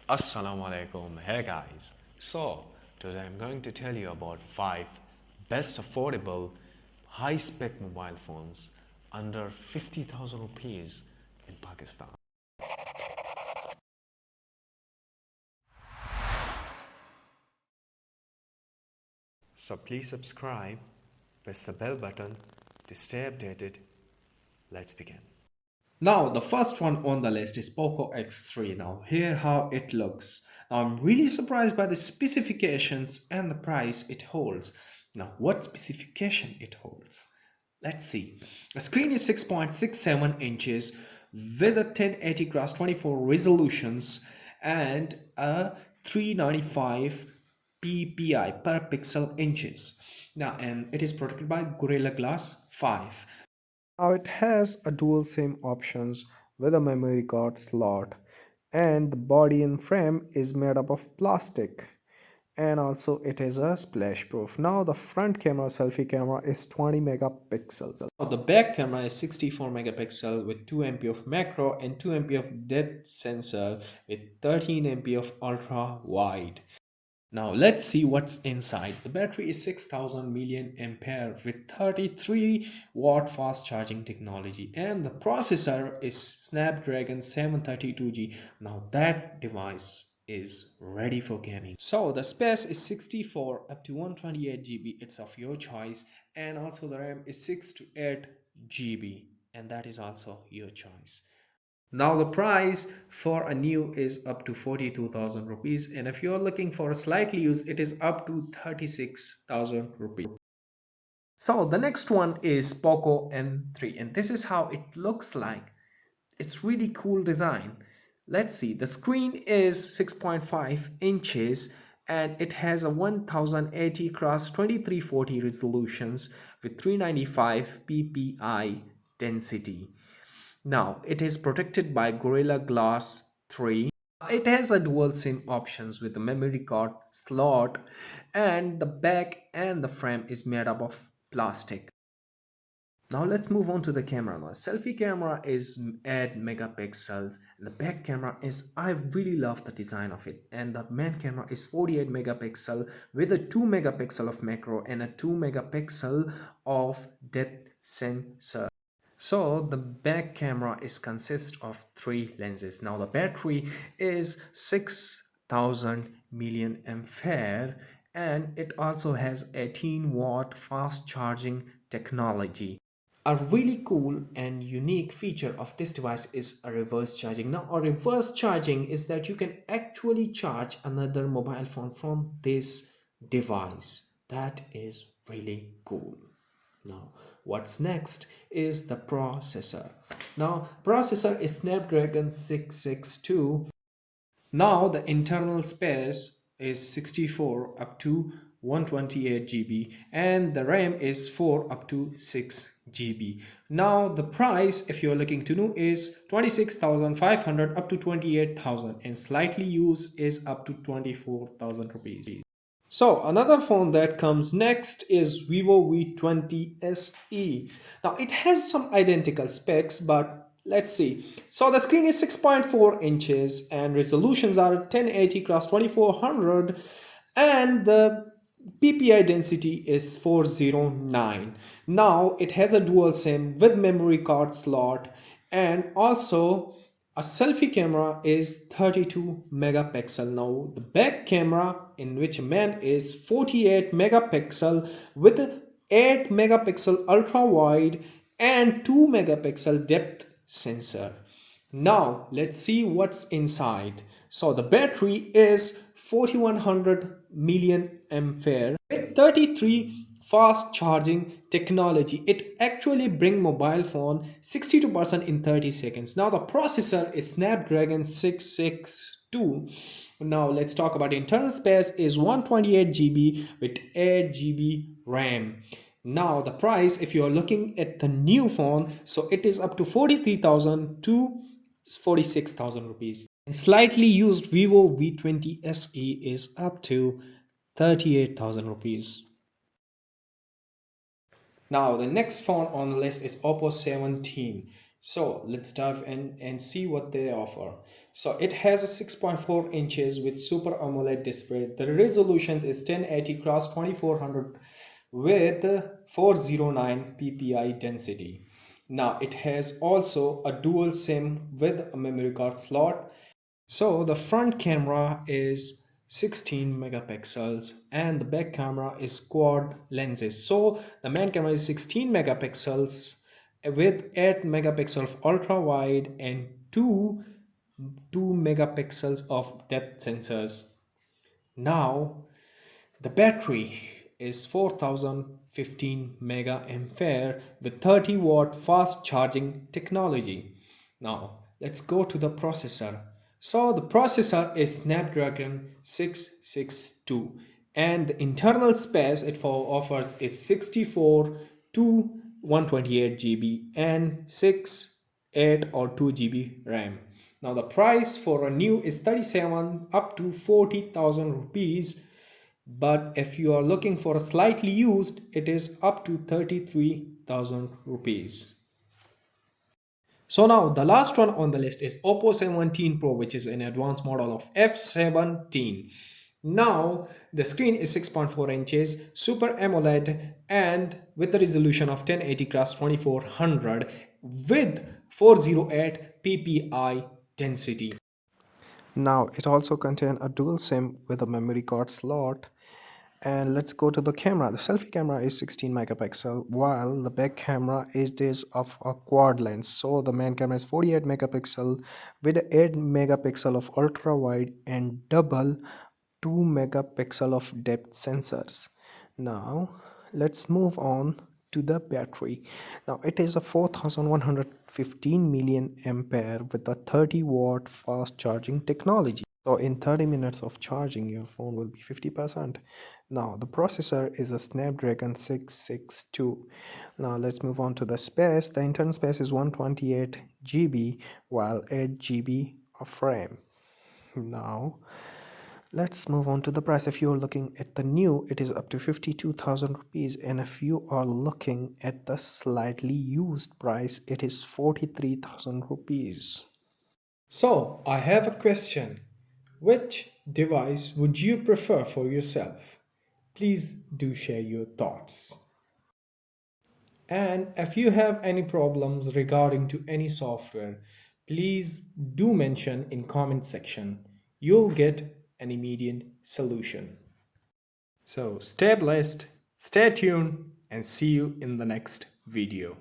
Assalamu alaikum. Hey guys. So, today I'm going to tell you about 5 best affordable high spec mobile phones under 50,000 rupees in Pakistan. So, please subscribe, press the bell button to stay updated. Let's begin. Now, the first one on the list is Poco X3. Now, here how it looks. Now, I'm really surprised by the specifications and the price it holds. Now, what specification it holds? Let's see. The screen is 6.67 inches with a 1080 x 24 resolutions and a 395 ppi per pixel inches. Now, and it is protected by Gorilla Glass 5. Now it has a dual SIM options with a memory card slot, and the body and frame is made up of plastic, and also it is a splash proof. Now the front camera selfie camera is 20 megapixels. Now the back camera is 64 megapixel with 2 MP of macro and 2 MP of depth sensor with 13 MP of ultra wide. Now let's see what's inside. The battery is 6000 million ampere with 33-watt fast charging technology, and the processor is Snapdragon 732G. Now that device is ready for gaming. So the space is 64 up to 128 GB, it's of your choice, and also the RAM is 6 to 8 GB, and that is also your choice. Now the price for a new is up to 42,000 rupees, and if you're looking for a slightly used, it is up to 36,000 rupees. So the next one is Poco M3, and this is how it looks like. It's really cool design. Let's see, the screen is 6.5 inches and it has a 1080 x 2340 resolutions with 395 ppi density. Now, it is protected by Gorilla Glass 3. It has a dual SIM options with the memory card slot, and the back and the frame is made up of plastic. Now let's move on to the camera. Now, selfie camera is 8 megapixels. The back camera is, I really love the design of it. And the main camera is 48 megapixel with a 2 megapixel of macro and a 2 megapixel of depth sensor. So the back camera is consist of 3 lenses. Now the battery is 6000 million ampere and it also has 18-watt fast charging technology. A really cool and unique feature of this device is a reverse charging. Now a reverse charging is that you can actually charge another mobile phone from this device. That is really cool. Now, what's next is the processor. Now, processor is Snapdragon 662. Now, the internal space is 64 up to 128 GB and the RAM is 4 up to 6 GB. Now, the price, if you're looking to know, is 26,500 up to 28,000 and slightly used is up to 24,000 rupees. So another phone that comes next is Vivo V20se. Now it has some identical specs, but let's see. So the screen is 6.4 inches and resolutions are 1080 x 2400 and the PPI density is 409. Now it has a dual SIM with memory card slot, and also a selfie camera is 32 megapixel. Now the back camera in which man is 48 megapixel with 8 megapixel ultra wide and 2 megapixel depth sensor. Now let's see what's inside. So the battery is 4100 million ampere with 33 fast charging technology. It actually bring mobile phone 62% in 30 seconds. Now the processor is Snapdragon 662. Now let's talk about internal space is 128 GB with 8 GB RAM. Now the price, if you are looking at the new phone, so it is up to 43,000 to 46,000 rupees. And slightly used Vivo V20se is up to 38,000 rupees. Now the next phone on the list is Oppo 17. So let's dive in and see what they offer. So it has a 6.4 inches with Super AMOLED display. The resolution is 1080 cross 2400 with 409 ppi density. Now it has also a dual SIM with a memory card slot. So the front camera is 16 megapixels and the back camera is quad lenses. So the main camera is 16 megapixels with 8 megapixels of ultra wide and 2 megapixels of depth sensors. Now the battery is 4015 mega ampere with 30-watt fast charging technology. Now let's go to the processor. So the processor is Snapdragon 662 and the internal space it offers is 64 to 128 GB and 6, 8 or 2 GB RAM. Now the price for a new is 37 up to 40,000 rupees, but if you are looking for a slightly used, it is up to 33,000 rupees. So now the last one on the list is Oppo 17 Pro, which is an advanced model of F17. Now the screen is 6.4 inches, Super AMOLED, and with the resolution of 1080 x 2400 with 408 ppi density. Now it also contains a dual SIM with a memory card slot. And let's go to the camera. The selfie camera is 16 megapixel while the back camera is of a quad lens. So the main camera is 48 megapixel with 8 megapixel of ultra wide and double 2 megapixel of depth sensors. Now let's move on to the battery. Now it is a 4115 million ampere with a 30-watt fast charging technology. So in 30 minutes of charging, your phone will be 50%. Now the processor is a Snapdragon 662. Now let's move on to the space. The internal space is 128 GB while 8 GB of RAM. Now let's move on to the price. If you're looking at the new, it is up to 52,000 rupees, and if you are looking at the slightly used price, it is 43,000 rupees. So I have a question. Which device would you prefer for yourself? Please do share your thoughts. And if you have any problems regarding to any software, please do mention in comment section. You'll get an immediate solution. So stay blessed, stay tuned, and see you in the next video.